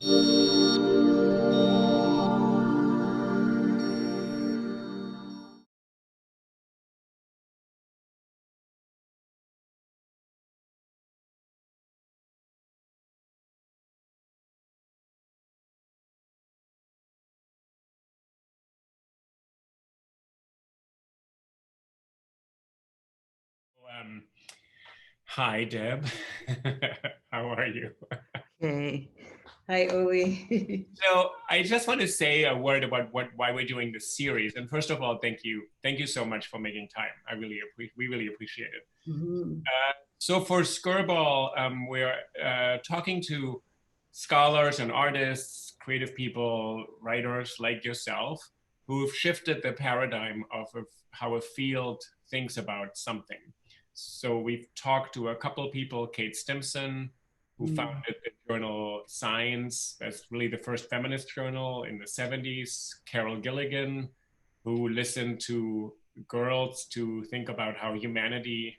Um, Hi, Deb. How are you? Okay. Hi, Oli. So I just want to say a word about why we're doing this series. And first of all, thank you so much for making time. We really appreciate it. Mhm. So for Skirball, we're talking to scholars and artists, creative people, writers like yourself, who've shifted the paradigm of how a field thinks about something. So we've talked to a couple people, Kate Stimson, who Mm. founded the journal Science. That's really the first feminist journal in the 70s. Carol Gilligan, who listened to girls to think about how humanity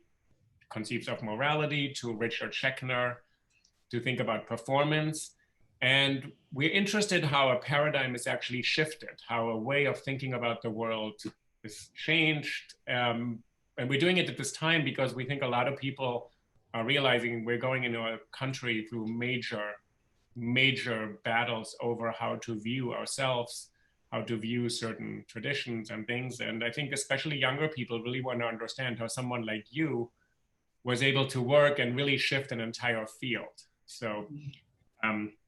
conceives of morality, to Richard Schechner to think about performance. And we're interested how a paradigm is actually shifted, how a way of thinking about the world is changed. And we're doing it at this time because we think a lot of people are realizing we're going into a country through major battles over how to view ourselves, how to view certain traditions and things. And I think especially younger people really want to understand how someone like you was able to work and really shift an entire field. So,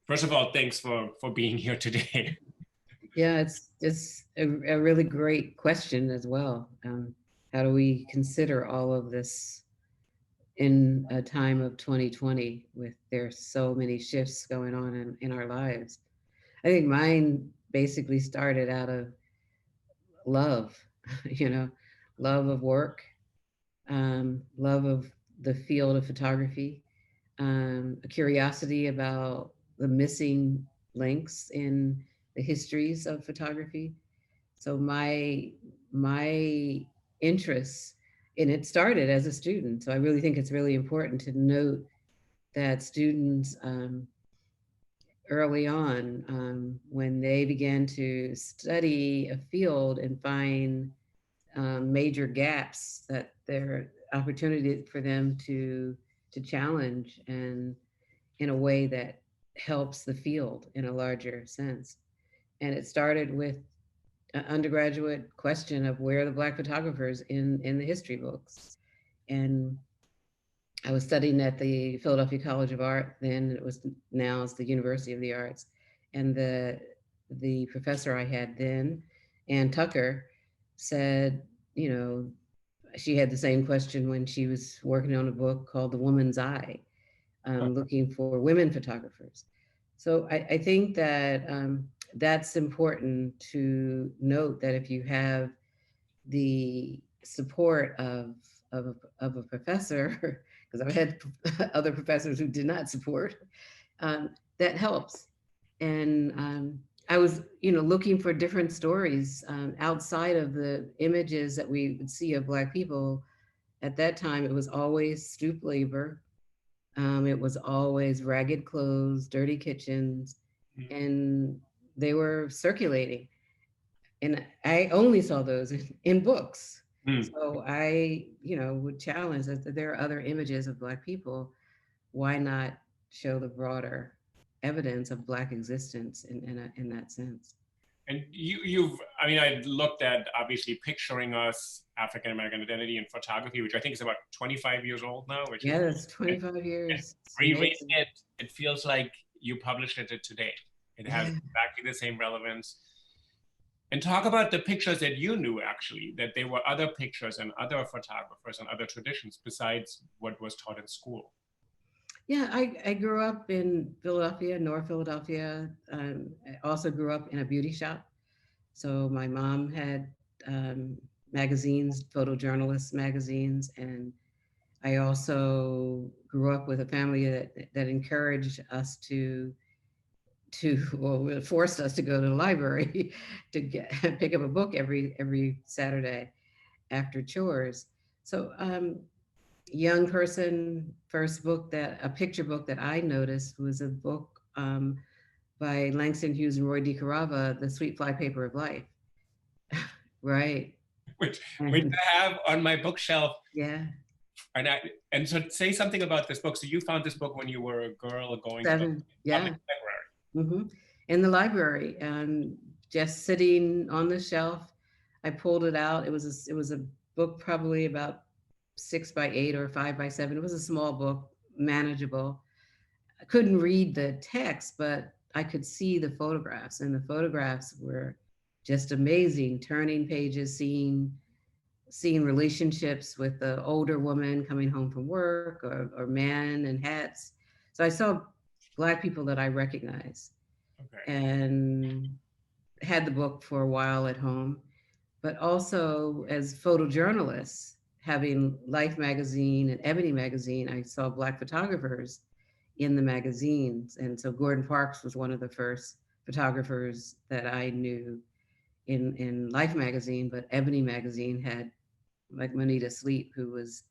first of all, thanks for being here today. Yeah, it's just a really great question as well. How do we consider all of this in a time of 2020 with there's so many shifts going on in our lives? I think mine basically started out of love, you know, love of work, love of the field of photography, a curiosity about the missing links in the histories of photography. So my interests, and it started as a student. So I really think it's really important to note that students early on, when they began to study a field and find major gaps, that there are opportunities for them to challenge and in a way that helps the field in a larger sense. And it started with an undergraduate question of where are the Black photographers in the history books. And I was studying at the Philadelphia College of Art then. It was now it's the University of the Arts. And the professor I had then, Ann Tucker, said, you know, she had the same question when she was working on a book called The Woman's Eye, looking for women photographers. So I think that that's important to note that if you have the support of a professor, because I've had other professors who did not support, that helps. And I was, looking for different stories outside of the images that we would see of Black people. At that time, it was always stoop labor, it was always ragged clothes, dirty kitchens, and they were circulating. And I only saw those in books. Mm. So I, would challenge that there are other images of Black people. Why not show the broader evidence of Black existence in that sense? And I mean, I looked at obviously picturing us African American identity in photography, which I think is about 25 years old now, which is, Yeah, that's and, 25 and years. It's rereading amazing. it, it feels like you published it today. It has Yeah. exactly the same relevance. And talk about the pictures that you knew actually, that there were other pictures and other photographers and other traditions besides what was taught in school. Yeah, I grew up in Philadelphia, North Philadelphia. I also grew up in a beauty shop. So my mom had magazines, photojournalist magazines, and I also grew up with a family that encouraged us well, forced us to go to the library to pick up a book every Saturday after chores. So young person, first book that a picture book that I noticed was a book by Langston Hughes and Roy DeCarava, The Sweet Flypaper of Life. Right. Which I have on my bookshelf. Yeah. And so say something about this book. So you found this book when you were a girl going to the Yeah. public library. Mm-hmm. In the library, and just sitting on the shelf, I pulled it out. It was a book probably about 6 by 8 or 5 by 7. It was a small book, manageable. I couldn't read the text, but I could see the photographs, and the photographs were just amazing. Turning pages, seeing relationships with the older woman coming home from work, or man in hats. So I saw Black people that I recognized, Okay. and had the book for a while at home. But also as photojournalists, having Life magazine and Ebony magazine, I saw Black photographers in the magazines. And so Gordon Parks was one of the first photographers that I knew in Life magazine, but Ebony magazine had like Monita Sleep, who was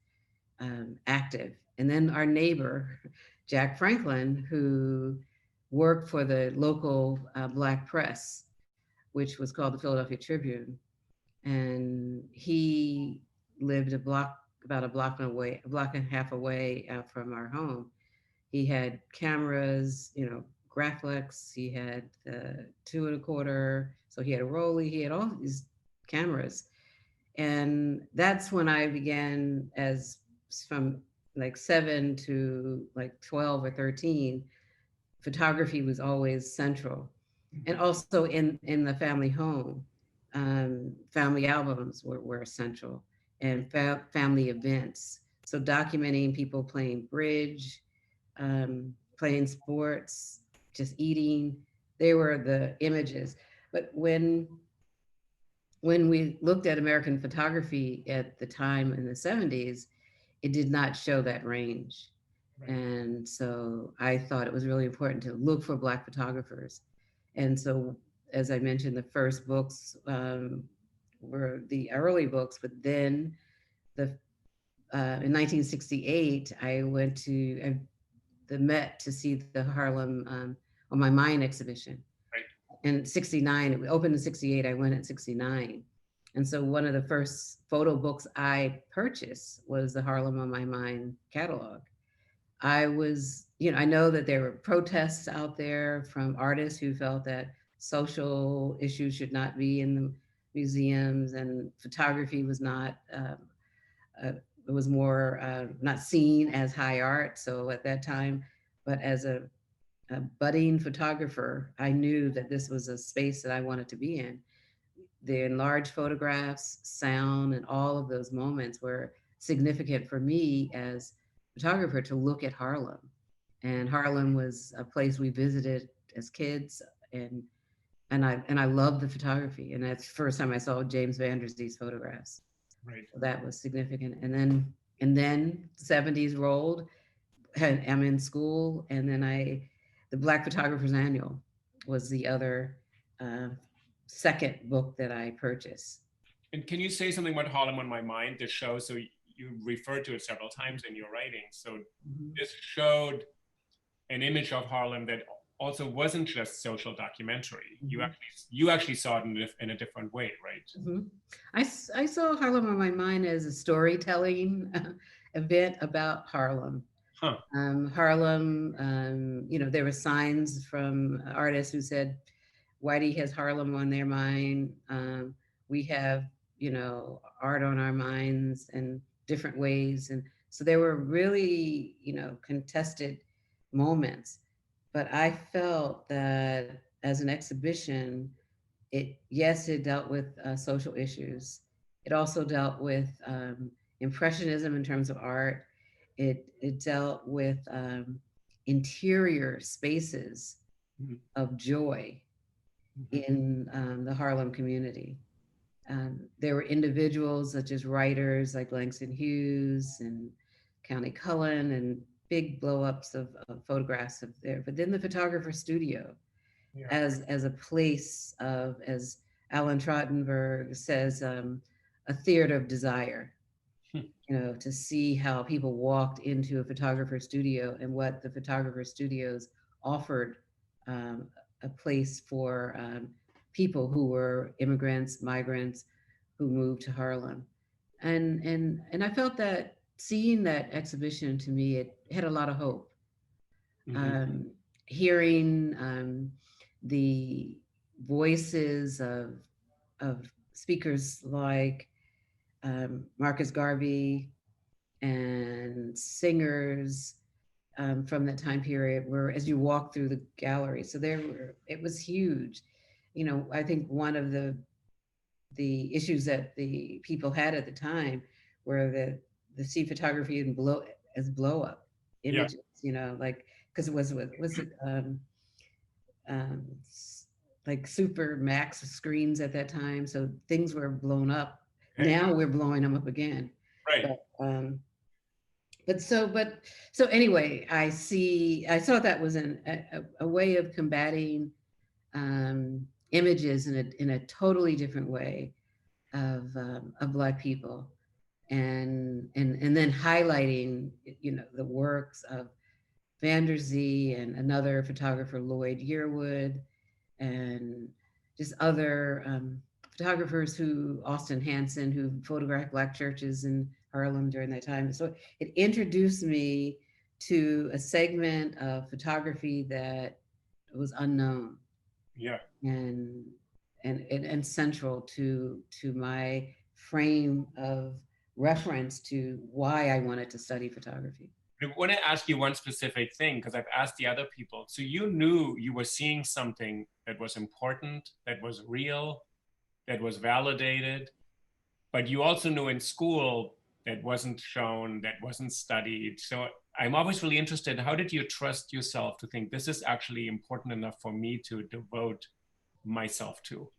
active. And then our neighbor, Jack Franklin, who worked for the local Black press, which was called the Philadelphia Tribune. And he lived about a block and a half away from our home. He had cameras, Graflex. He had 2 1/4. So he had a Rolly. He had all these cameras, and that's when I began, as from like 7 to like 12 or 13, photography was always central. And also in the family home, family albums were essential, and family events. So documenting people playing bridge, playing sports, just eating, they were the images. But when we looked at American photography at the time in the 70s, it did not show that range. Right. And so I thought it was really important to look for Black photographers. And so, as I mentioned, the first books were the early books, but then the in 1968, I went to the Met to see the Harlem on my Mind exhibition. Right. In 69, it opened in 68, I went in 69. And so one of the first photo books I purchased was the Harlem on My Mind catalog. I was, I know that there were protests out there from artists who felt that social issues should not be in the museums, and photography was not, uh, it was more not seen as high art. So at that time, but as a budding photographer, I knew that this was a space that I wanted to be in. The enlarged photographs, sound, and all of those moments were significant for me as photographer to look at Harlem. And Harlem was a place we visited as kids, and I loved the photography. And that's the first time I saw James Van Der Zee's photographs. Right. So that was significant. And then 70s rolled, and I'm in school, and then the Black Photographers Annual was the other uh, second book that I purchased. And can you say something about Harlem on My Mind, this show? So you referred to it several times in your writing. So this showed an image of Harlem that also wasn't just social documentary. You actually saw it in a different way, right? I saw Harlem on My Mind as a storytelling event about Harlem. Huh. Harlem, there were signs from artists who said, Whitey has Harlem on their mind. We have, art on our minds in different ways. And so there were really, contested moments. But I felt that as an exhibition, it dealt with social issues. It also dealt with impressionism in terms of art. It dealt with interior spaces of joy in the Harlem community. There were individuals such as writers like Langston Hughes and County Cullen, and big blow-ups of photographs of there. But then the photographer studio, as a place of, as Alan Trottenberg says, a theater of desire. To see how people walked into a photographer studio and what the photographer studios offered a place for people who were immigrants, migrants, who moved to Harlem. And I felt that seeing that exhibition, to me, it had a lot of hope. Mm-hmm. Um, Hearing the voices of speakers like Marcus Garvey and singers from that time period, where as you walk through the gallery, so there were, it was huge. You know, I think one of the issues that the people had at the time were the see photography and blow up Yeah. images. You know, like, because was it um, like super max screens at that time, so things were blown up. Okay. Now we're blowing them up again, Right. but so anyway, I saw that was a way of combating images in a totally different way of Black people, and then highlighting, you know, the works of Vanderzee and another photographer, Lloyd Yearwood, and just other photographers, who Austin Hanson, who photographed Black churches in Harlem during that time. So it introduced me to a segment of photography that was unknown, Yeah. and and central to my frame of reference to why I wanted to study photography. I want to ask you one specific thing because I've asked the other people. So you knew you were seeing something that was important, that was real, that was validated, but you also knew in school that wasn't shown, that wasn't studied. So I'm always really interested. How did you trust yourself to think this is actually important enough for me to devote myself to?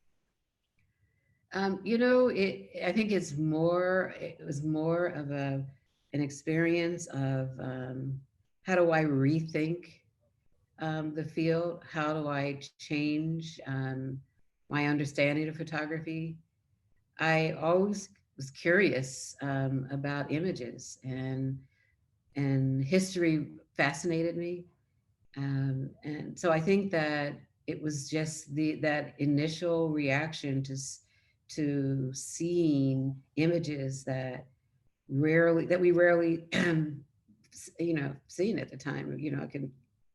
You know, I think it was more of an experience of how do I rethink the field? How do I change my understanding of photography? I always was curious about images, and history fascinated me. And so I think that it was just that initial reaction to seeing images that we rarely you know, seen at the time. You know,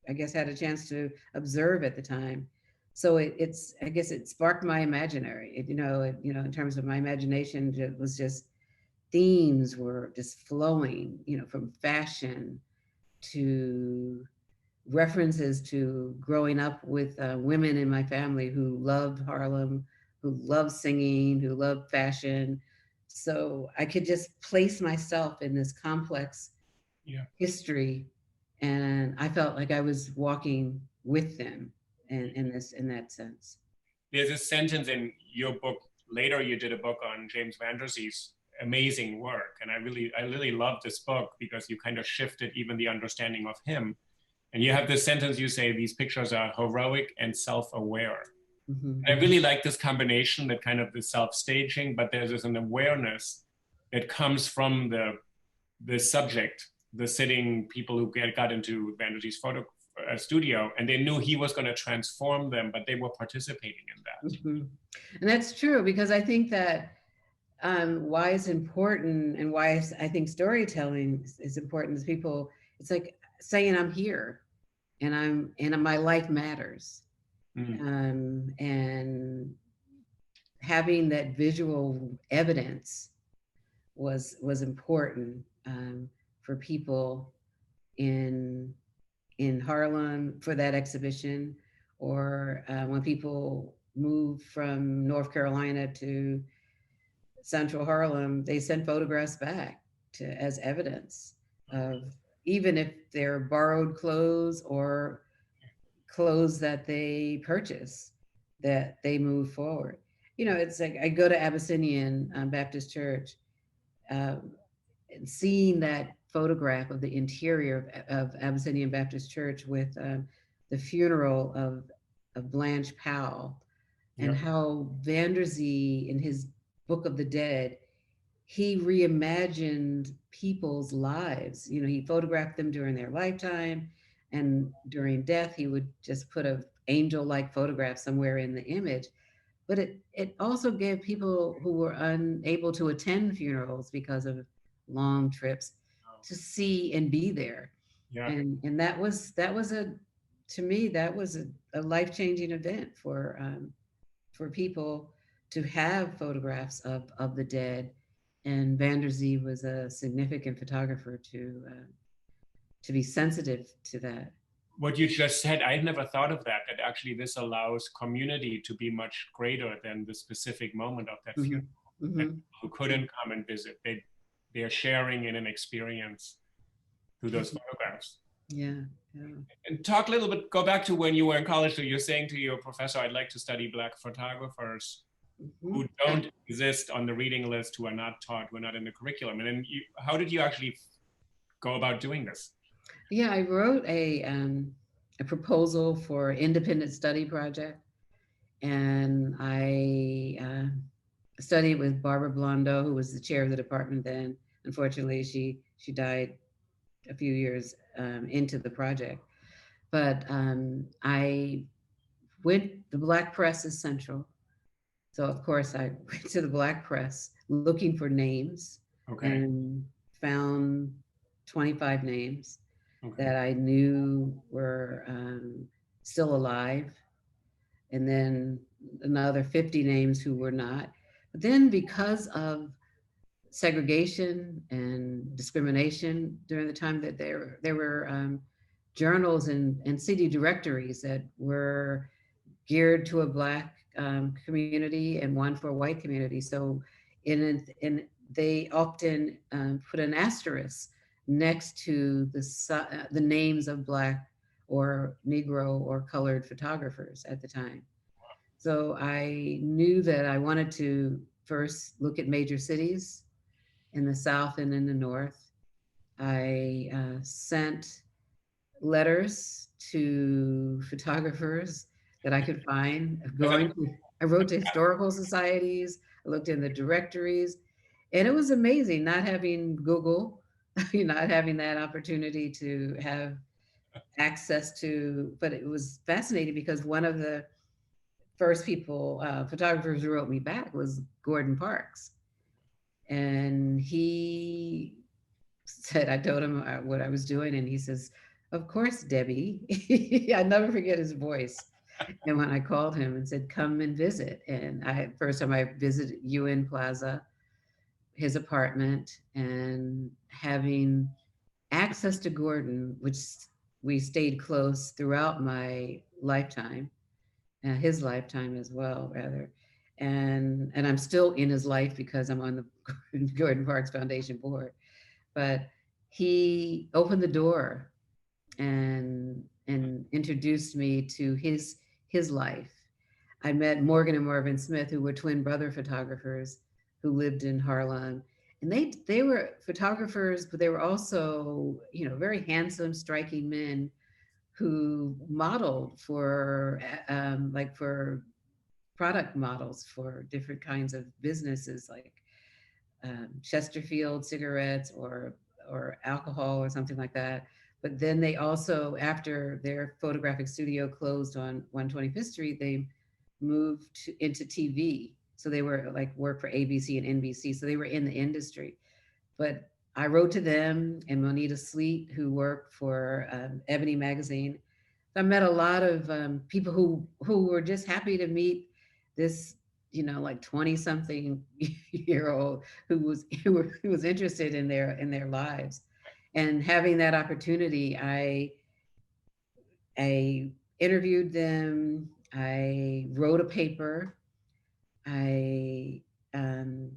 I guess had a chance to observe at the time. So it's, I guess it sparked my imaginary. You know, in terms of my imagination, it was just themes were just flowing. You know, from fashion to references to growing up with women in my family who loved Harlem, who loved singing, who loved fashion. So I could just place myself in this complex Yeah. history, and I felt like I was walking with them in that sense. There's a sentence in your book. Later, you did a book on James Vanderzee's amazing work, and I really loved this book because you kind of shifted even the understanding of him. And you have this sentence, you say these pictures are heroic and self-aware. Mm-hmm. And I really like this combination, that kind of the self-staging, but there's an awareness that comes from the subject, the sitting people who got into Vanderzee's photo studio, and they knew he was going to transform them, but they were participating in that. Mm-hmm. And that's true, because I think that why it's important, and why I think storytelling is important, is people, it's like saying I'm here, and my life matters. Mm. And having that visual evidence was important for people in Harlem for that exhibition, or when people moved from North Carolina to Central Harlem, they sent photographs back to as evidence of, even if they're borrowed clothes or clothes that they purchase, that they move forward. You know, it's like I go to Abyssinian Baptist Church, um, and seeing that photograph of the interior of Abyssinian Baptist Church with the funeral of Blanche Powell, and Yeah. how Vanderzee, in his Book of the Dead, he reimagined people's lives. You know, he photographed them during their lifetime, And during death, he would just put a angel-like photograph somewhere in the image. But it also gave people who were unable to attend funerals because of long trips Oh, to see and be there. yeah. And that was a to me that was a life-changing event for people to have photographs of the dead. And Van der Zee was a significant photographer to be sensitive to that. What you just said, I had never thought of that, that actually this allows community to be much greater than the specific moment of that Hmm. funeral. That Hmm. who couldn't come and visit, they're sharing in an experience through those photographs. Yeah, yeah. And talk a little bit, go back to when you were in college. So you're saying to your professor, I'd like to study Black photographers Hmm. who don't exist on the reading list, who are not taught, who are not in the curriculum. And then how did you actually go about doing this? Yeah, I wrote a proposal for independent study project, and I studied with Barbara Blondeau, who was the chair of the department then. Unfortunately, she died a few years into the project. But I went. The Black press is central, so of course I went to the Black press looking for names Okay. and found 25 names Okay. that I knew were still alive, and then another 50 names who were not. But then, because of segregation and discrimination during the time that there were journals and city directories that were geared to a Black community and one for a white community. So, in they often put an asterisk next to the names of Black or Negro or colored photographers at the time. So I knew that I wanted to first look at major cities in the South and in the North. I sent letters to photographers that I could find. I wrote to historical societies. I looked in the directories, and it was amazing not having Google, not having that opportunity to have access to. But it was fascinating because one of the first photographers who wrote me back was Gordon Parks, and he said, I told him what I was doing, and he says, "Of course, Debbie." I never forget his voice. And when I called him and said, "Come and visit," and first time I visited UN Plaza, his apartment, and having access to Gordon, which we stayed close throughout my lifetime, his lifetime as well, rather. And I'm still in his life because I'm on the Gordon Parks Foundation board. But he opened the door and introduced me to his life. I met Morgan and Marvin Smith, who were twin brother photographers who lived in Harlem. And they were photographers, but they were also, very handsome, striking men who modeled for product models for different kinds of businesses, like Chesterfield cigarettes or alcohol or something like that. But then they also, after their photographic studio closed on 125th Street, they moved into TV. So they were like work for ABC and NBC. So they were in the industry. But I wrote to them and Monita Sleet, who worked for Ebony magazine. So I met a lot of people who were just happy to meet this, like 20 something year old who was interested in their lives. And having that opportunity, I interviewed them. I wrote a paper. I um,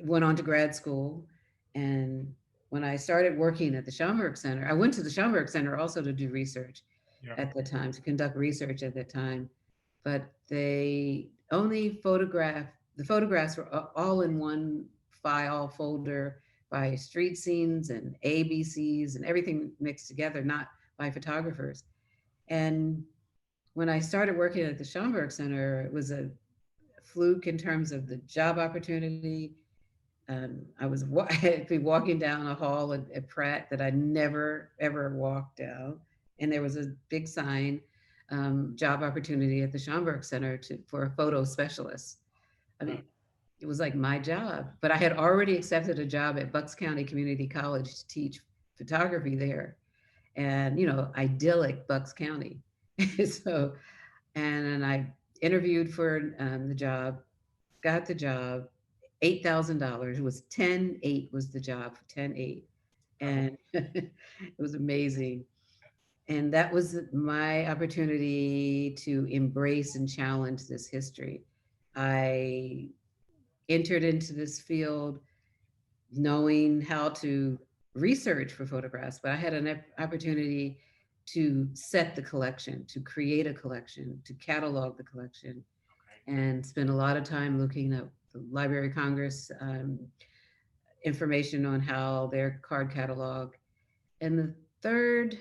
went on to grad school. And when I started working at the Schomburg Center, I went to the Schomburg Center also to do research Yeah. at the time, to conduct research at the time. But they only the photographs were all in one file folder by street scenes and ABCs and everything mixed together, not by photographers. And when I started working at the Schomburg Center, it was a fluke in terms of the job opportunity. I was I'd be walking down a hall at Pratt that I never ever walked down. and there was a big sign, job opportunity at the Schomburg Center for a photo specialist. I Huh. mean, it was like my job, but I had already accepted a job at Bucks County Community College to teach photography there, and idyllic Bucks County. So, and I interviewed for the job, got the job, $8,000. It was 10-8 was the job, 10-8, Oh, and it was amazing. And that was my opportunity to embrace and challenge this history. I entered into this field knowing how to research for photographs, but I had an opportunity to set the collection, to create a collection, to catalog the collection, okay. and spend a lot of time looking at the Library of Congress information on how their card catalog. And the third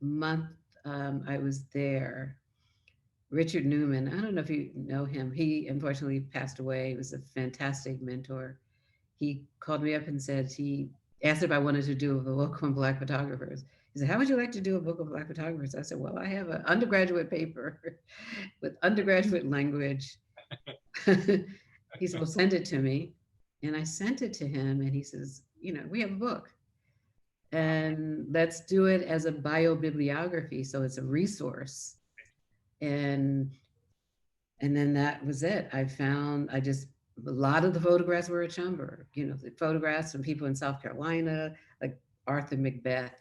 month I was there, Richard Newman, I don't know if you know him. He unfortunately passed away. He was a fantastic mentor. He called me up and said he asked if I wanted to do a book on Black photographers. He said, "How would you like to do a book of Black photographers?" I said, "Well, I have an undergraduate paper with undergraduate language." He said, "Well, send it to me." And I sent it to him, and he says, "We have a book, Wow. and let's do it as a bio bibliography. So it's a resource." And then that was it. I just, a lot of the photographs were at Schomburg, the photographs from people in South Carolina, like Arthur Macbeth,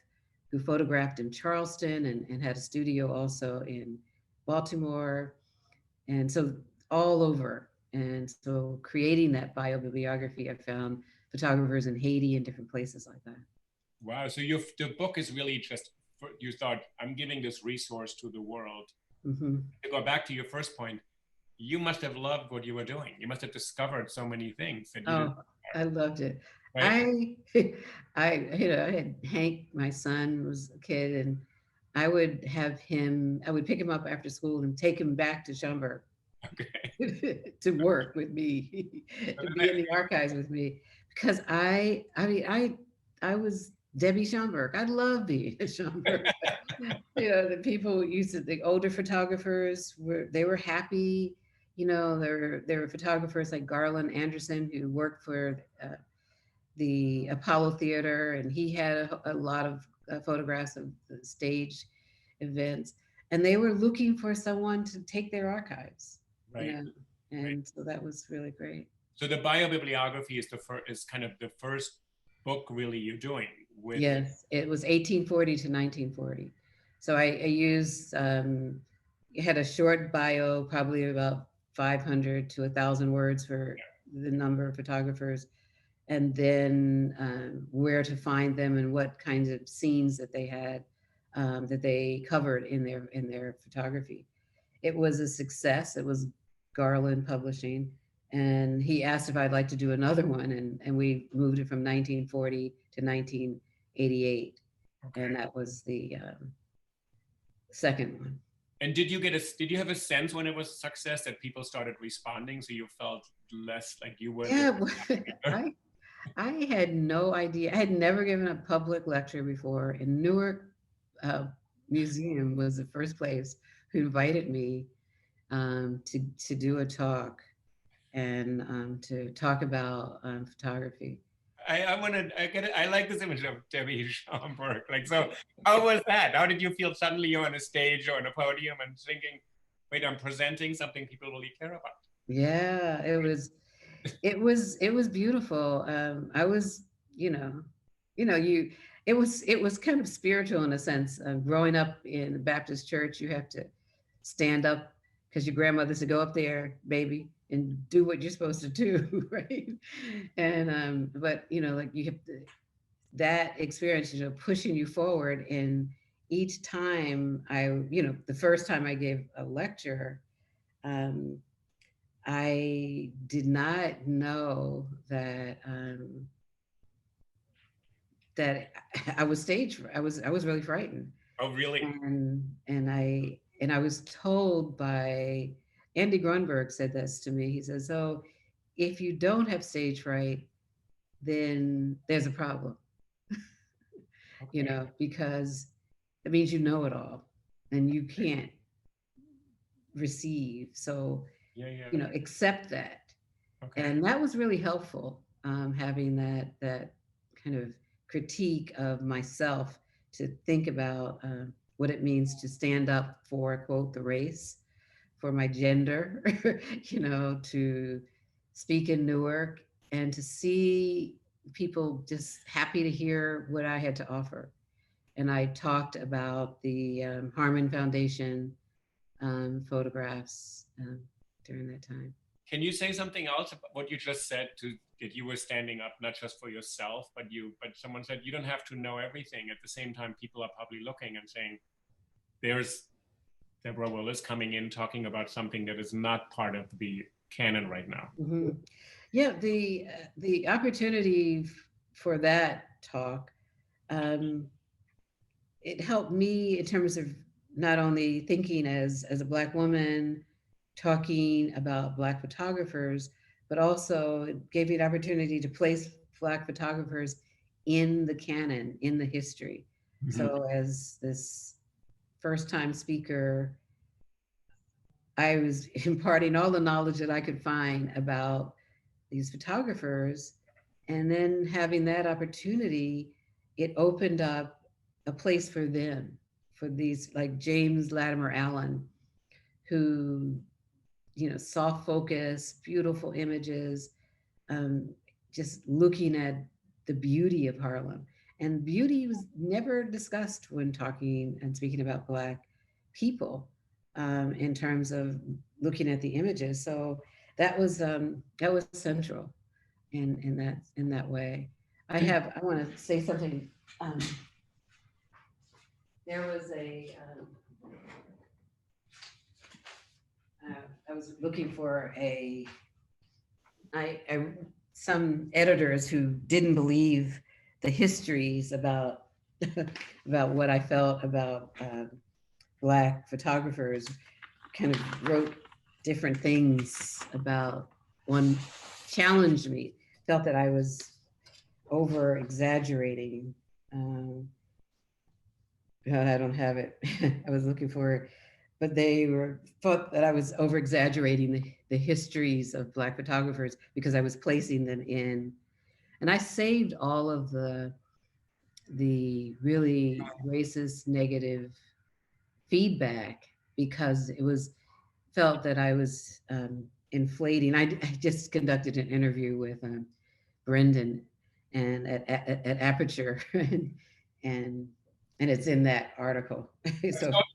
who photographed in Charleston and had a studio also in Baltimore. And so all over. And so creating that bio bibliography, I found photographers in Haiti and different places like that. Wow. So the book is really just, you thought, I'm giving this resource to the world. Mm-hmm. To go back to your first point, you must have loved what you were doing. You must have discovered so many things that you didn't, Oh, I loved it. right? I, I had Hank, my son was a kid, and I would pick him up after school and take him back to Schomburg Okay. to work with me, to be in the archives with me, because I was Debbie Schomburg. I love being at Schomburg. The people used to, the older photographers they were happy. There were photographers like Garland Anderson who worked for the Apollo Theater, and he had a lot of photographs of the stage events, and they were looking for someone to take their archives, you Right. know, Right. and so that was really great. So the biobibliography is kind of the first book really you're doing with. Yes, it was 1840 to 1940. So I used, had a short bio, probably about 500 to 1,000 words for the number of photographers, and then where to find them and what kinds of scenes that they had, that they covered in their photography. It was a success. It was Garland Publishing, and he asked if I'd like to do another one, and we moved it from 1940 to 1988, Okay. and that was the second one. And did you have a sense when it was a success that people started responding, so you felt less like you were the Yeah, I I had no idea. I had never given a public lecture before, and Newark uh, Museum was the first place who invited me to do a talk and to talk about photography. I want to I get it. I like this image of Debbie Schomburg. Like, so how was that? How did you feel suddenly you're on a stage or on a podium and thinking, wait, I'm presenting something people really care about? Yeah, it was beautiful. I was, you. It was kind of spiritual in a sense. Growing up in the Baptist church, you have to stand up because your grandmother said, "Go up there, baby, and do what you're supposed to do," right? And but like you have to, that experience, pushing you forward. And each time the first time I gave a lecture, um, I did not know that I was I was really frightened, Oh, really? and I was told by Andy Grunberg said this to me. He says, "So if you don't have stage fright, then there's a problem, Okay. because it means you know it all and you can't receive. So, Yeah, yeah. accept that. Okay. And that was really helpful, having that kind of critique of myself to think about what it means to stand up for, quote, the race, for my gender, to speak in Newark and to see people just happy to hear what I had to offer. And I talked about the Harmon Foundation photographs during that time. Can you say something else about what you just said, that you were standing up not just for yourself, but someone said you don't have to know everything. At the same time, people are probably looking and saying, there's Deborah Willis coming in talking about something that is not part of the canon right now. Mm-hmm. Yeah, the opportunity for that talk, it helped me in terms of not only thinking as a Black woman, talking about Black photographers, but also it gave me an opportunity to place Black photographers in the canon, in the history. Mm-hmm. So as this first time speaker, I was imparting all the knowledge that I could find about these photographers. And then having that opportunity, it opened up a place for them, for these like James Latimer Allen, who, soft focus, beautiful images, um, just looking at the beauty of Harlem. And beauty was never discussed when talking and speaking about Black people, in terms of looking at the images. So that was central in that way. I want to say something. Um, there was I was looking for I some editors who didn't believe the histories about about what I felt about Black photographers kind of wrote different things about. One challenged me, felt that I was over exaggerating. I don't have it. I was looking for it, but they thought that I was over exaggerating the histories of Black photographers because I was placing them in, and I saved all of the really racist negative feedback because it was felt that I was inflating. I just conducted an interview with Brendan and at Aperture, and it's in that article.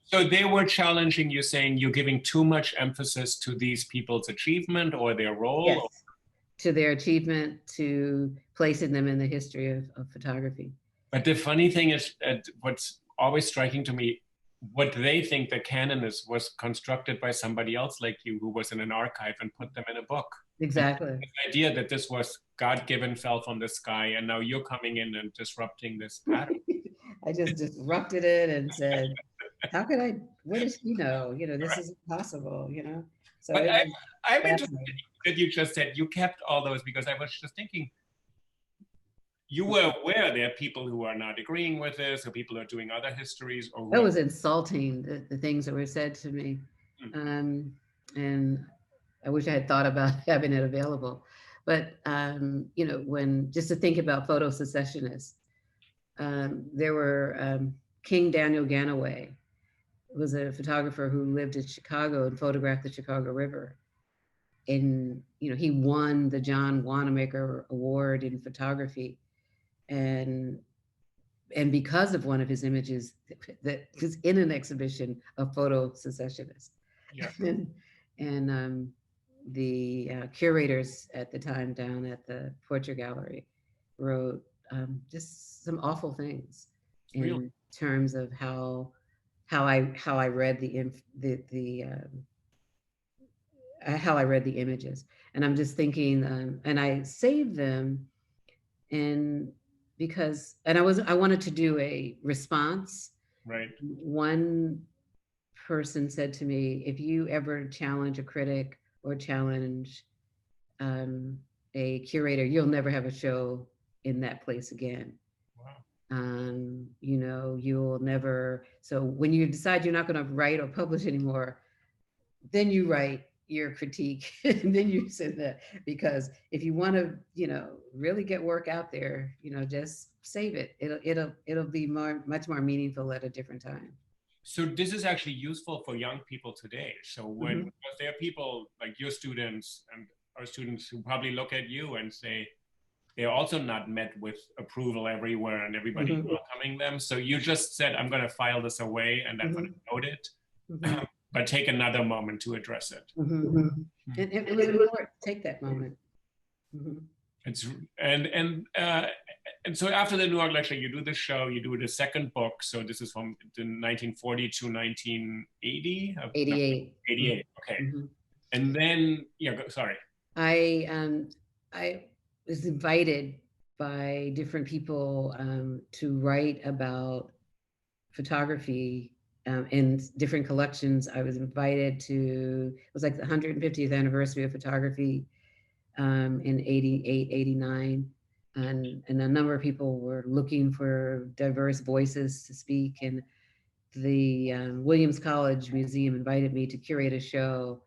So they were challenging you, saying you're giving too much emphasis to these people's achievement or their role? Yes, to their achievement, to placing them in the history of photography. But the funny thing is, what's always striking to me, what they think the canon is was constructed by somebody else like you who was in an archive and put them in a book. Exactly. And the idea that this was God-given, fell from the sky, and now you're coming in and disrupting this pattern. I just disrupted it and said, how could I, what does she know? This is impossible, So but I'm interested that you just said you kept all those, because I was just thinking, you were aware there are people who are not agreeing with this, or people who are doing other histories, or that was insulting, the things that were said to me. And I wish I had thought about having it available. But, when just to think about photo secessionists, there were King Daniel Ganaway was a photographer who lived in Chicago and photographed the Chicago River. And, he won the John Wanamaker Award in photography. And because of one of his images that was in an exhibition of photo secessionists. Yeah. and the curators at the time down at the Portrait Gallery wrote just some awful things in terms of how I read how I read the images. And I'm just thinking, and I saved them, and because I wanted to do a response. Right. One person said to me, if you ever challenge a critic or challenge a curator, you'll never have a show in that place again. Wow. You know, you'll never, so when you decide you're not going to write or publish anymore, then you write your critique and then you send that, because if you want to, you know, really get work out there, you know, just save it. It'll be much more meaningful at a different time. So this is actually useful for young people today. So when Mm-hmm. because there are people like your students and our students who probably look at you and say they're also not met with approval everywhere and everybody Mm-hmm. welcoming them. So you just said, I'm going to file this away and I'm going Mm-hmm. to note it, Mm-hmm. but take another moment to address it. Mm-hmm. And it was important to take that moment. Mm-hmm. It's and so after the New York lecture, you do the show, you do the second book. So this is from the 1940 to 1980. No, 88. 88. Okay, Mm-hmm. and then yeah, sorry. I I was invited by different people to write about photography in different collections. I was invited to, it was like the 150th anniversary of photography in 88, 89. And a number of people were looking for diverse voices to speak. And the Williams College Museum invited me to curate a show,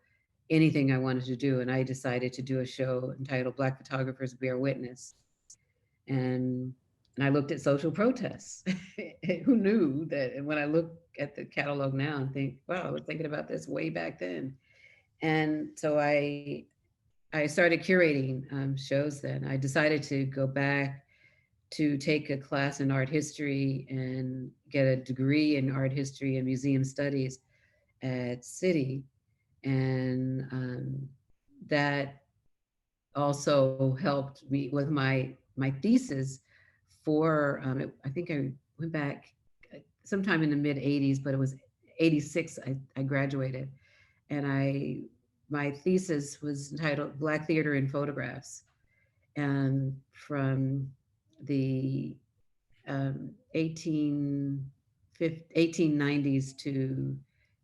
anything I wanted to do. And I decided to do a show entitled Black Photographers Bear Witness. And and I looked at social protests. Who knew that? And when I look at the catalog now and think, wow, I was thinking about this way back then. And so I started curating shows. Then I decided to go back to take a class in art history and get a degree in art history and museum studies at City, and that also helped me with my thesis for I think I went back sometime in the mid 80s, but it was 86 I graduated, and I my thesis was entitled Black Theater in Photographs, and from the 1890s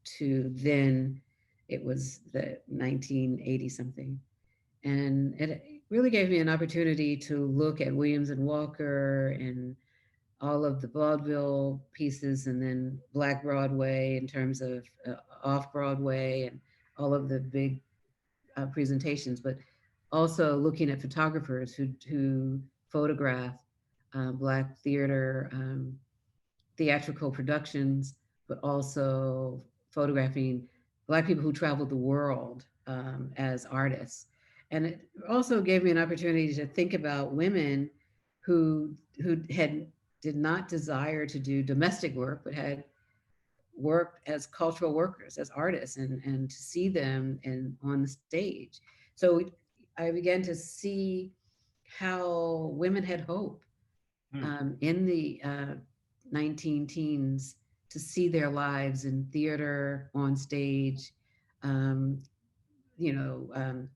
to then it was the 1980 something. And it really gave me an opportunity to look at Williams and Walker and all of the vaudeville pieces, and then Black Broadway in terms of off Broadway and all of the big presentations, but also looking at photographers who photograph Black theater, theatrical productions, but also photographing Black people who traveled the world as artists. And it also gave me an opportunity to think about women who had did not desire to do domestic work, but had worked as cultural workers, as artists, and to see them on the stage. So I began to see how women had hope Hmm. in the 19 teens, to see their lives in theater, on stage, um,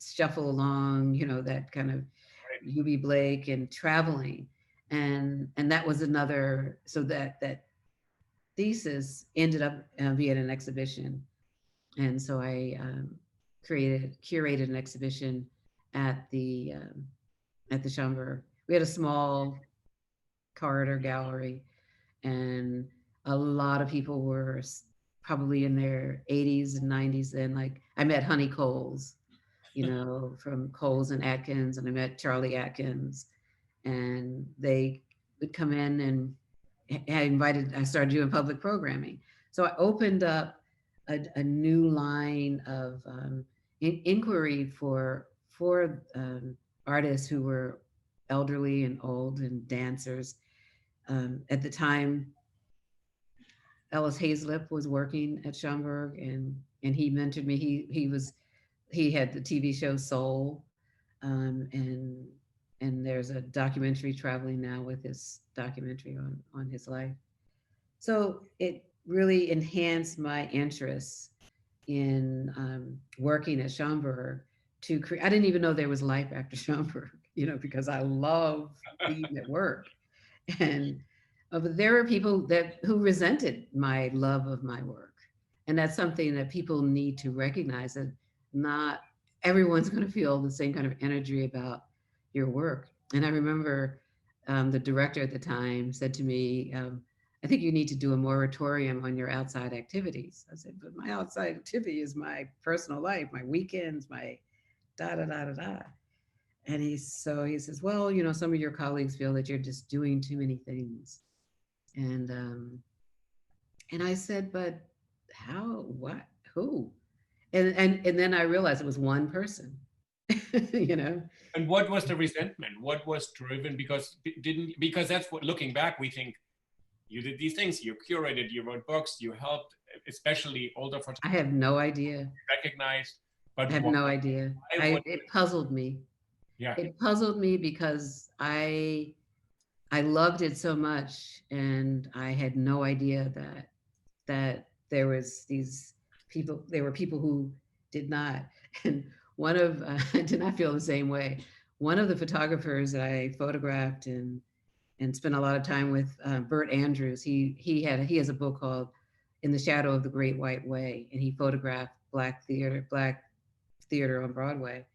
shuffle along, that kind of Right. UB Blake and traveling. And that was another, so that thesis ended up being an exhibition. And so I curated an exhibition at the Schomburg. We had a small corridor gallery, and a lot of people were probably in their 80s and 90s then. Like I met Honey Coles, from Coles and Atkins, and I met Charlie Atkins, and they would come in, and I started doing public programming. So I opened up a new line of inquiry for artists who were elderly and old and dancers. At the time, Ellis Hazlip was working at Schomburg, and he mentored me. He had the TV show Soul, and there's a documentary traveling now with his documentary on his life. So it really enhanced my interest in working at Schomburg to create. I didn't even know there was life after Schomburg, because I love being at work. And but there were people who resented my love of my work, and that's something that people need to recognize, that not everyone's going to feel the same kind of energy about your work. And I remember the director at the time said to me, I think you need to do a moratorium on your outside activities. I said, but my outside activity is my personal life, my weekends, my da da da da da. And he says, well, you know, some of your colleagues feel that you're just doing too many things. And and I said, but how, what, who? And then I realized it was one person, you know. And what was the resentment? What was driven? Because that's what, looking back, we think you did these things, you curated, you wrote books, you helped, especially older I photographers have no idea. recognized. I But have why, no idea. why would, It puzzled me. yeah, It puzzled me because I loved it so much, and I had no idea that there was these people. There were people who did not, and one of did not feel the same way. One of the photographers that I photographed and spent a lot of time with, Bert Andrews. He has a book called In the Shadow of the Great White Way, and he photographed black theater on Broadway.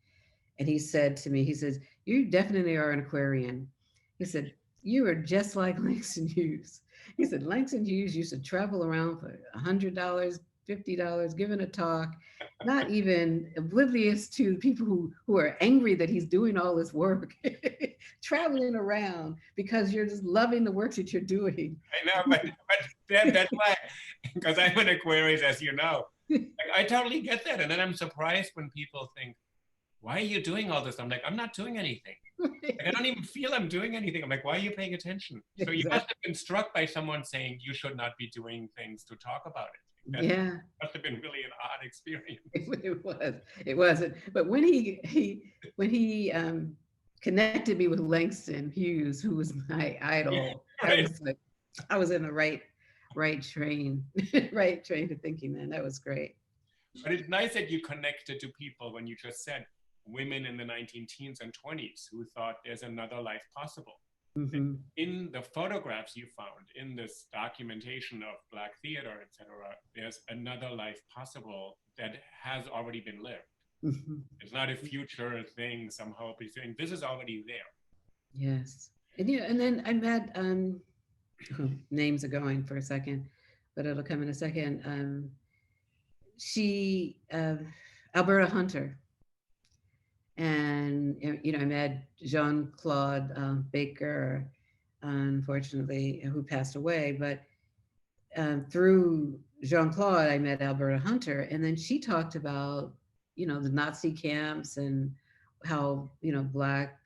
And he said to me, he says, "You definitely are an Aquarian." He said, "You are just like Langston Hughes." He said, "Langston Hughes used to travel around for $100, $50, giving a talk, not even oblivious to people who are angry that he's doing all this work, traveling around because you're just loving the work that you're doing." I know, but that's why, because I'm an Aquarius, as you know. Like, I totally get that. And then I'm surprised when people think, why are you doing all this? I'm like, I'm not doing anything. Like, I don't even feel I'm doing anything. I'm like, why are you paying attention? So you must Exactly. have been struck by someone saying you should not be doing things to talk about it. That Yeah, must have been really an odd experience. it was. It wasn't. But when he connected me with Langston Hughes, who was my Yeah, idol, I right. was like, I was in the right train, right train to thinking. Then that was great. But it's nice that you connected to people when you just said women in the 19 teens and 20s who thought there's another life possible. Hmm. In the photographs you found, in this documentation of Black theater, etc., there's another life possible that has already been lived. Hmm. It's not a future thing somehow, but saying this is already there. Yes, and yeah, and then I met names are going for a second, but it'll come in a second. She Alberta Hunter, and you know, I met Jean Claude Baker, unfortunately, who passed away. But through Jean Claude, I met Alberta Hunter, and then she talked about, you know, the Nazi camps and how, you know, Black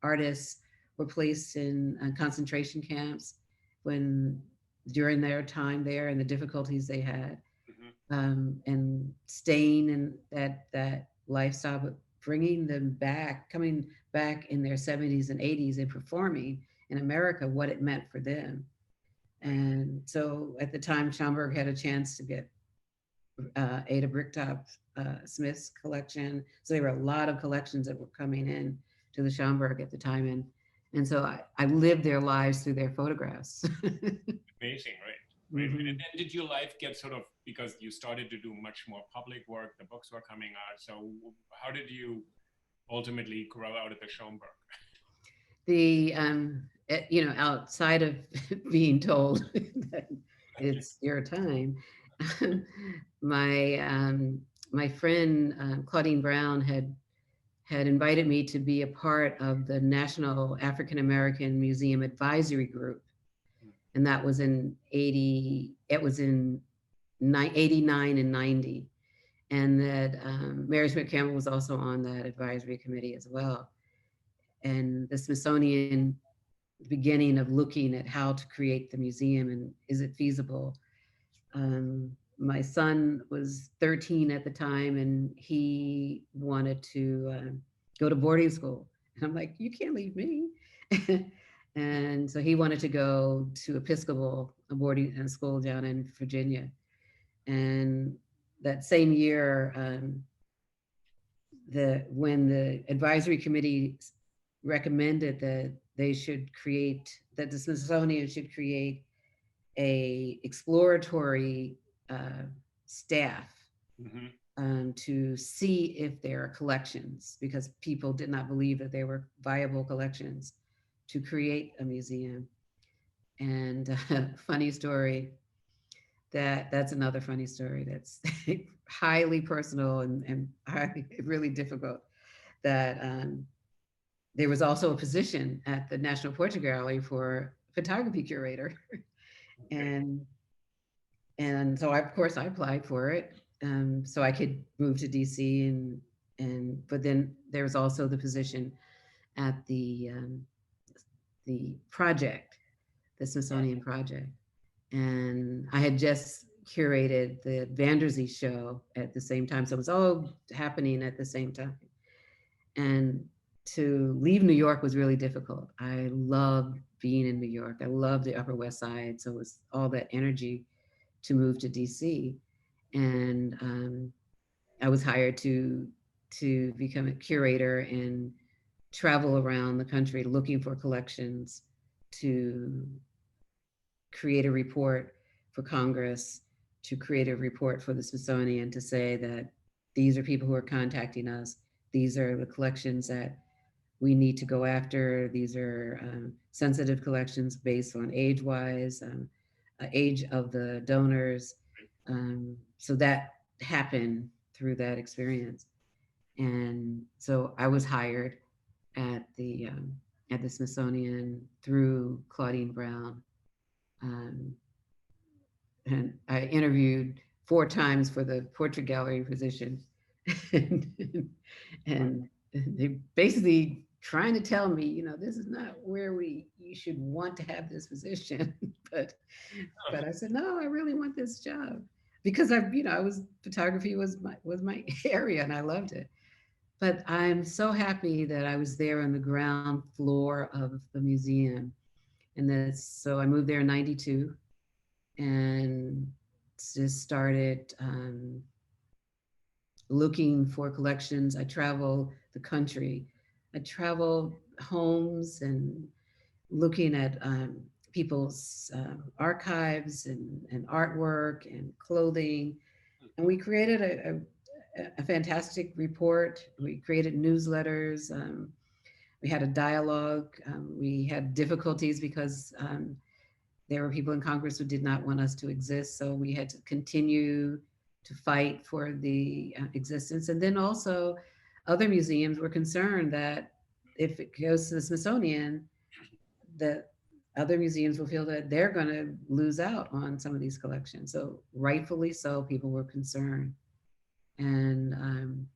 artists were placed in concentration camps when during their time there and the difficulties they had, Mm-hmm. and staying in that lifestyle, but bringing them back, coming back in their 70s and 80s and performing in America, what it meant for them. Right. And so at the time, Schomburg had a chance to get Ada Bricktop Smith's collection. So there were a lot of collections that were coming in to the Schomburg at the time. And so I lived their lives through their photographs. Amazing, right? Right. And Hmm. then did your life get sort of, because you started to do much more public work, the books were coming out. So how did you ultimately grow out of the Schomburg? The you know, outside of being told that it's your time, my my friend Claudine Brown had invited me to be a part of the National African American Museum Advisory Group, and that was in 80. It was in 89 and 90, and that Mary Smith Campbell was also on that advisory committee as well. And the Smithsonian beginning of looking at how to create the museum and is it feasible. My son was 13 at the time, and he wanted to go to boarding school. And I'm like, you can't leave me. And so he wanted to go to Episcopal, a boarding school down in Virginia. And that same year, when the advisory committee recommended that they should create, that the Smithsonian should create a exploratory uh, staff Mm-hmm. to see if there are collections, because people did not believe that there were viable collections. to create a museum. And funny story, that's another funny story that's highly personal and highly, really difficult. That there was also a position at the National Portrait Gallery for photography curator, Okay. and so of course I applied for it, so I could move to DC, and but then there was also the position at the project, the Smithsonian project, and I had just curated the Vandersea show at the same time, so it was all happening at the same time. And to leave New York was really difficult. I loved being in New York. I loved the Upper West Side, so it was all that energy to move to DC. And I was hired to become a curator and travel around the country looking for collections to create a report for Congress, to create a report for the Smithsonian to say that these are people who are contacting us. These are the collections that we need to go after. These are sensitive collections based on age-wise, age of the donors. So that happened through that experience. And so I was hired at the Smithsonian through Claudine Brown, um, and I interviewed 4 times for the portrait gallery position, and, and they basically trying to tell me, this is not where you should want to have this position, but I said no, I really want this job because I was photography was my area and I loved it. But I'm so happy that I was there on the ground floor of the museum. And so I moved there in 92 and just started looking for collections. I traveled the country. I traveled homes and looking at people's archives and artwork and clothing. And we created a fantastic report. We created newsletters. We had a dialogue. We had difficulties because there were people in Congress who did not want us to exist. So we had to continue to fight for the existence. And then also, other museums were concerned that if it goes to the Smithsonian, that other museums will feel that they're going to lose out on some of these collections. So rightfully so, people were concerned. And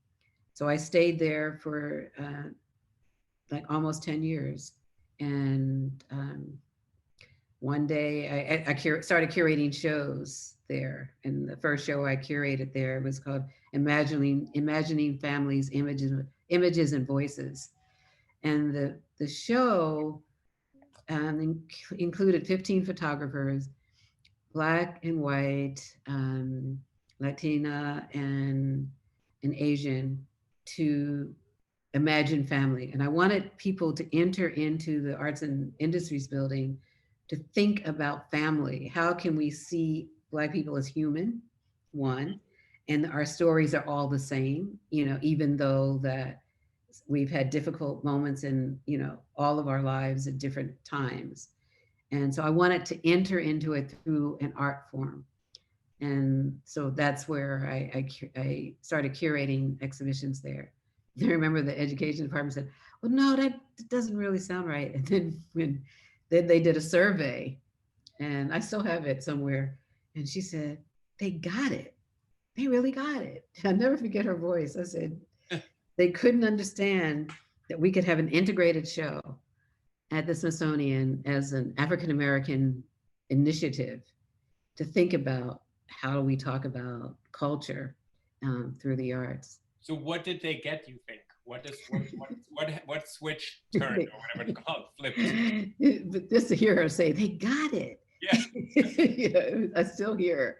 so I stayed there for like almost 10 years. And one day I started curating shows there. And the first show I curated there was called Imagining Families, Images and Voices. And the show included 15 photographers, Black and white, Latina and Asian, to imagine family. And I wanted people to enter into the Arts and Industries building to think about family. How can we see Black people as human, one, and our stories are all the same, even though that we've had difficult moments in, all of our lives at different times. And so I wanted to enter into it through an art form. And so that's where I started curating exhibitions there. I remember the education department said, well, no, that doesn't really sound right. And then they did a survey, and I still have it somewhere. And she said, they got it. They really got it. I'll never forget her voice. I said, they couldn't understand that we could have an integrated show at the Smithsonian as an African-American initiative to think about how do we talk about culture through the arts. So what did they get, you think? What switch turned or whatever it's called, flipped? But just to hear her say, they got it. Yeah. I still hear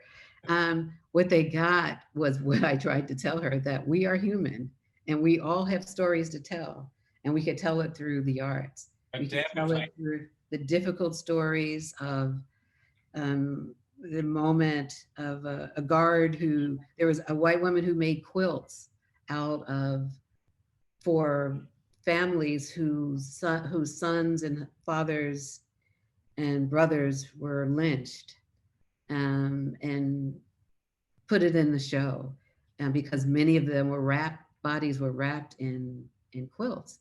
her. What they got was what I tried to tell her, that we are human and we all have stories to tell, and we could tell it through the arts. We could tell it through the difficult stories of the moment of a guard there was a white woman who made quilts out of for families whose sons and fathers and brothers were lynched, and put it in the show, because many of them were bodies were wrapped in quilts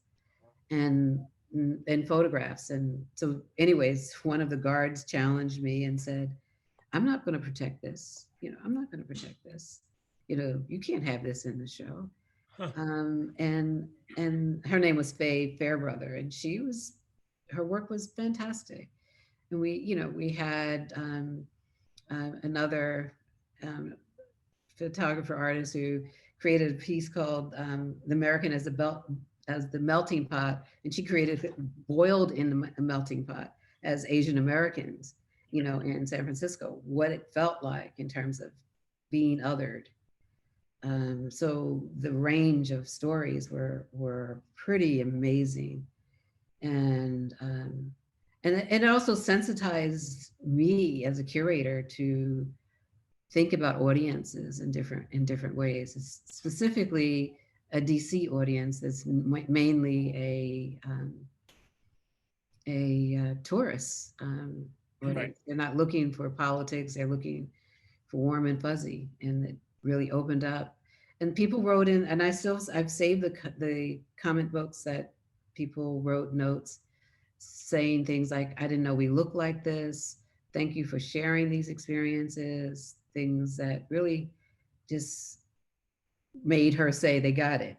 and photographs. And so anyways, one of the guards challenged me and said, I'm not going to protect this. I'm not going to protect this. You can't have this in the show. Huh. And her name was Fairbrother, and her work was fantastic. And we had another photographer artist who created a piece called "The American as the Melting Pot," and she created it boiled in the melting pot as Asian Americans, in San Francisco, what it felt like in terms of being othered. So the range of stories were pretty amazing, and it also sensitized me as a curator to think about audiences in different ways. It's specifically a DC audience that's mainly a tourist audience. Right. They're not looking for politics; they're looking for warm and fuzzy, and it really opened up. And people wrote in, and I've saved the comment books that people wrote notes saying things like, "I didn't know we look like this. Thank you for sharing these experiences." Things that really just made her say they got it.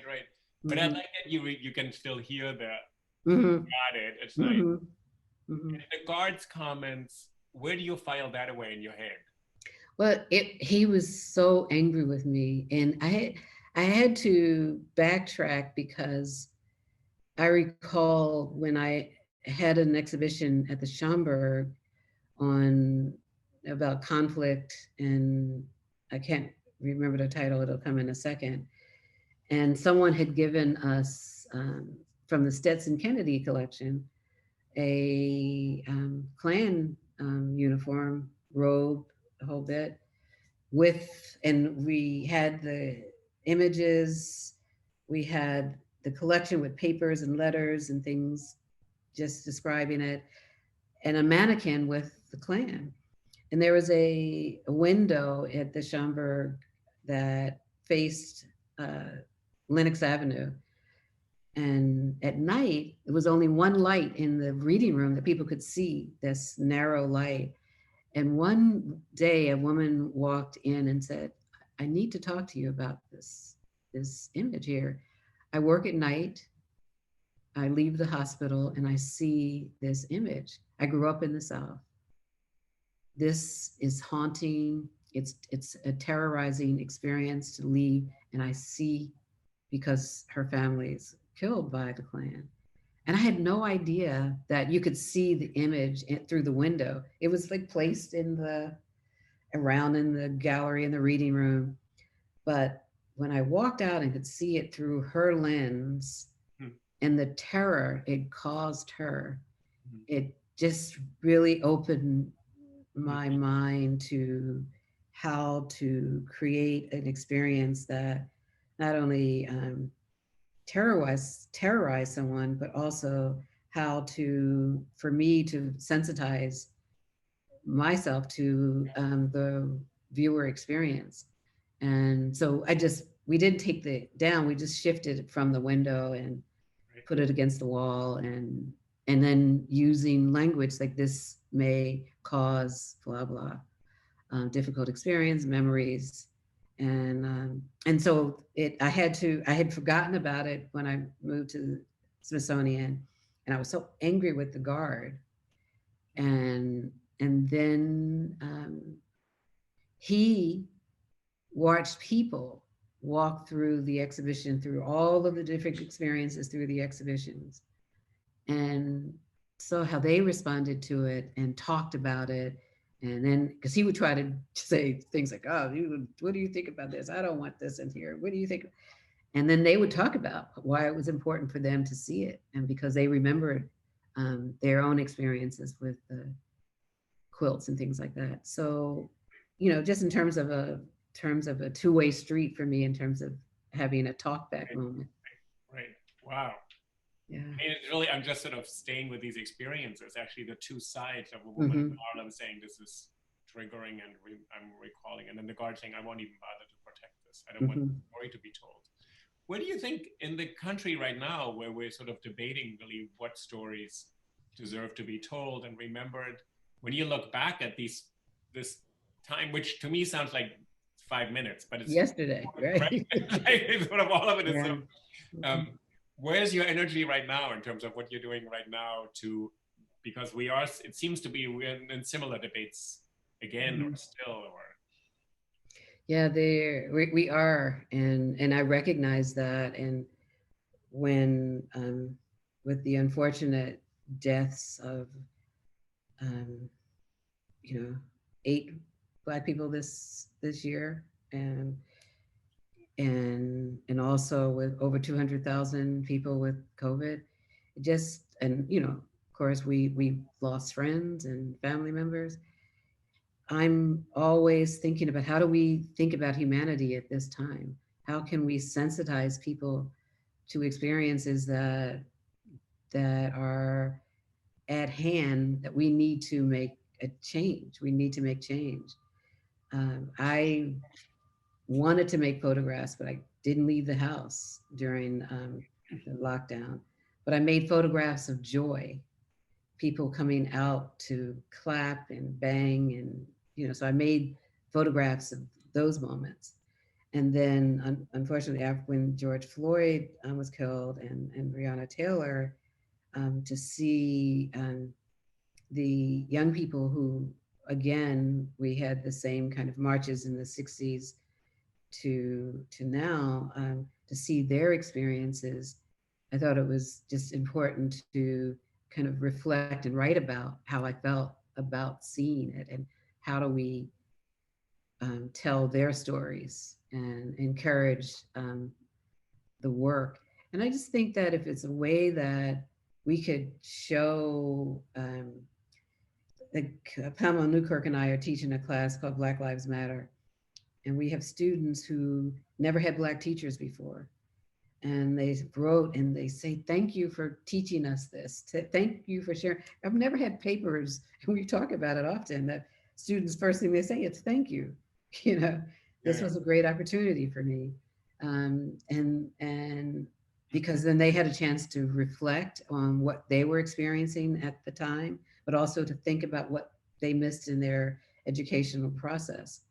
Right. But I Mhm. like that you can still hear the Mhm. got it. It's nice. Mhm. Mhm. And the guard's comments, where do you file that away in your head? Well, he was so angry with me, and I had to backtrack because I recall when I had an exhibition at the Schomburg on about conflict, and I can't remember the title, it'll come in a second. And someone had given us, from the Stetson Kennedy collection, a Klan uniform, robe, a whole bit, and we had the images, we had the collection with papers and letters and things just describing it, and a mannequin with the Klan. And there was a window at the Schomburg that faced uh, Lenox Avenue. And at night, there was only one light in the reading room that people could see, this narrow light. And one day, a woman walked in and said, I need to talk to you about this image here. I work at night. I leave the hospital and I see this image. I grew up in the South. This is haunting. It's a terrorizing experience to leave, and I see, because her family is killed by the Klan. And I had no idea that you could see the image through the window. It was like placed around in the gallery in the reading room. But when I walked out and could see it through her lens Hmm. and the terror it caused her, Hmm. it just really opened Hmm. my mind to how to create an experience that not only terrorize someone, but also how for me to sensitize myself to the viewer experience. And so we didn't take the down, we just shifted it from the window and Right. put it against the wall, and then using language like, this may cause blah blah, difficult experience, memories, and so I had forgotten about it when I moved to the Smithsonian, and I was so angry with the guard, and then he watched people walk through the exhibition, through all of the different experiences through the exhibitions, and saw how they responded to it and talked about it. And then, because he would try to say things like, oh, what do you think about this? I don't want this in here. What do you think? And then they would talk about why it was important for them to see it. And because they remembered their own experiences with the quilts and things like that. So, just in terms of a two-way street for me, in terms of having a talkback Right. moment. Right. Wow. Yeah. I mean, it's really, I'm just sort of staying with these experiences, actually, the two sides of a woman in Harlem saying this is triggering and I'm recalling, and then the guard saying, I won't even bother to protect this. I don't want the story to be told. What do you think in the country right now, where we're sort of debating really what stories deserve to be told and remembered, when you look back at this time, which to me sounds like 5 minutes, but it's yesterday, right? right? Sort of all of it is Yeah. where's your energy right now in terms of what you're doing right now to, because we are, it seems to be we're in similar debates again or still, or Yeah, we are, and I recognize that. And when with the unfortunate deaths of um, you know 8 Black people this year, and also with over 200,000 people with COVID, just, and of course we lost friends and family members. I'm always thinking about, how do we think about humanity at this time? How can we sensitize people to experiences that are at hand, that we need to make a change. We need to make change. I wanted to make photographs, but I didn't leave the house during the lockdown. But I made photographs of joy, people coming out to clap and bang, and so I made photographs of those moments. And then unfortunately, after, when George Floyd was killed, and Breonna Taylor, to see the young people who, again, we had the same kind of marches in the 60s to now, to see their experiences, I thought it was just important to kind of reflect and write about how I felt about seeing it, and how do we tell their stories and encourage the work. And I just think that if it's a way that we could show, Pamela Newkirk and I are teaching a class called Black Lives Matter, and we have students who never had Black teachers before. And they wrote and they say, thank you for teaching us this. Thank you for sharing. I've never had papers, and we talk about it often, that students, first thing they say, it's thank you. This was a great opportunity for me. And because then they had a chance to reflect on what they were experiencing at the time, but also to think about what they missed in their educational process.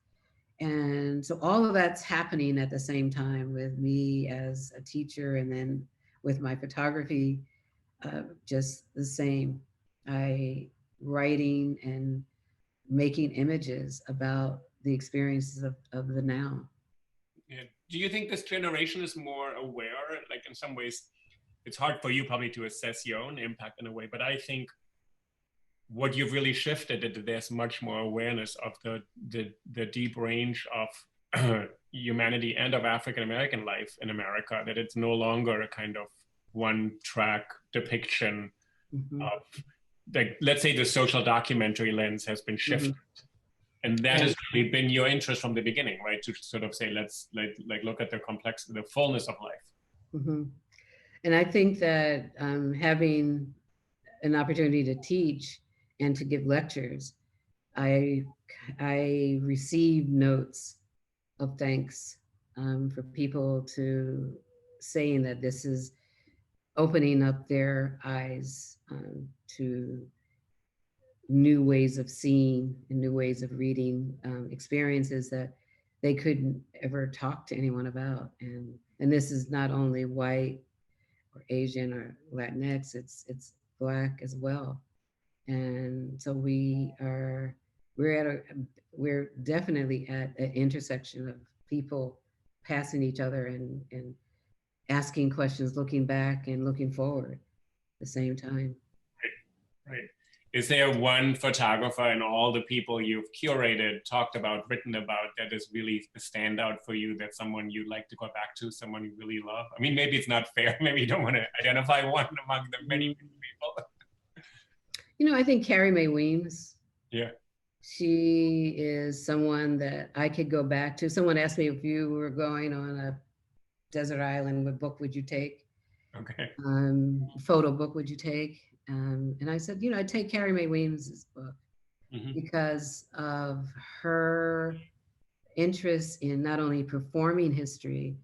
And so all of that's happening at the same time with me as a teacher, and then with my photography, just the same. I writing and making images about the experiences of the now. yeah. Do you think this generation is more aware? Like in some ways, it's hard for you probably to assess your own impact in a way, but I think what you've really shifted is that there's much more awareness of the deep range of humanity and of African American life in America, that it's no longer a kind of one track depiction of, like, let's say the social documentary lens has been shifted. And that has really been your interest from the beginning, right? To sort of say, let's like look at the complexity, the fullness of life. And I think that having an opportunity to teach and to give lectures, I received notes of thanks for people to saying that this is opening up their eyes to new ways of seeing and new ways of reading, experiences that they couldn't ever talk to anyone about. And this is not only white or Asian or Latinx, it's Black as well. And so we're definitely at an intersection of people passing each other, and asking questions, looking back and looking forward at the same time. Right. Is there one photographer in all the people you've curated, talked about, written about, that is really a standout for you, that someone you'd like to go back to, someone you really love? I mean, maybe it's not fair. Maybe you don't want to identify one among the many people. I think Carrie Mae Weems. Yeah. She is someone that I could go back to. Someone asked me, if you were going on a desert island, what book would you take? Okay. Photo book would you take? And I said, I'd take Carrie Mae Weems's book Hmm. because of her interest in not only performing history,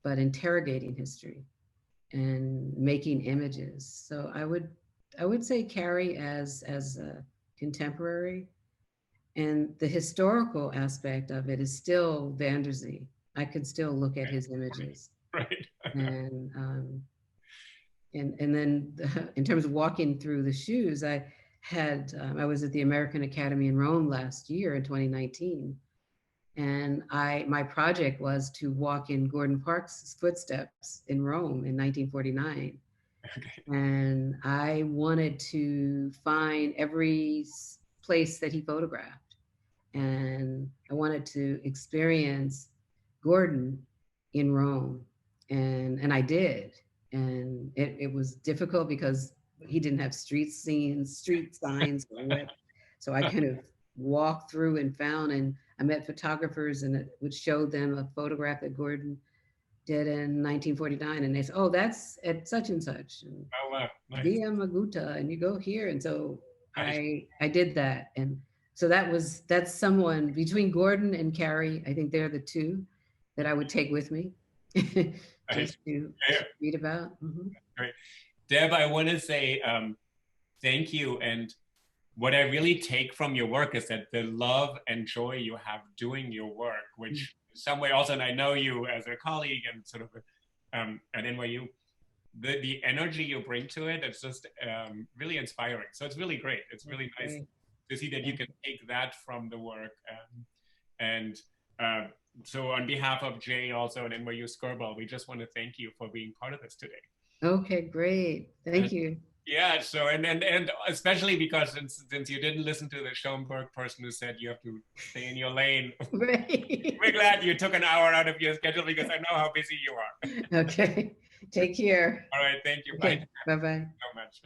but interrogating history and making images. So I would say Carrie as a contemporary, and the historical aspect of it is still Vanderzee. I could still look at his images, Right. and and then in terms of walking through the shoes, I was at the American Academy in Rome last year in 2019, and my project was to walk in Gordon Parks' footsteps in Rome in 1949, Okay. and I wanted to find every place that he photographed, and I wanted to experience Gordon in Rome, and I did, and it was difficult because he didn't have street scenes, street signs, or what, so I kind of walked through and found, and I met photographers, and it would show them a photograph that Gordon did in 1949, and they said, "Oh, that's at such and such." And Oh, wow. Nice. Via Maguta, and you go here. And so Nice. I did that. And so that's someone between Gordon and Carrie. I think they're the two that I would take with me Nice. just to Yeah, read about. great. Deb, I want to say thank you. And what I really take from your work is that the love and joy you have doing your work, which in some way also, and I know you as a colleague and sort of at NYU, the energy you bring to it, it's just really inspiring. So it's really great. It's really nice Great. to see that you can take that from the work. And uh, so on behalf of Jay also and NYU Skirball, we just want to thank you for being part of this today. Okay, great. And Thank you. yeah, so and especially because since you didn't listen to the Schoenberg person who said you have to stay in your lane, Right. we're glad you took an hour out of your schedule because I know how busy you are. Okay. Take care. All right, thank you. Bye Okay. Bye bye. so much.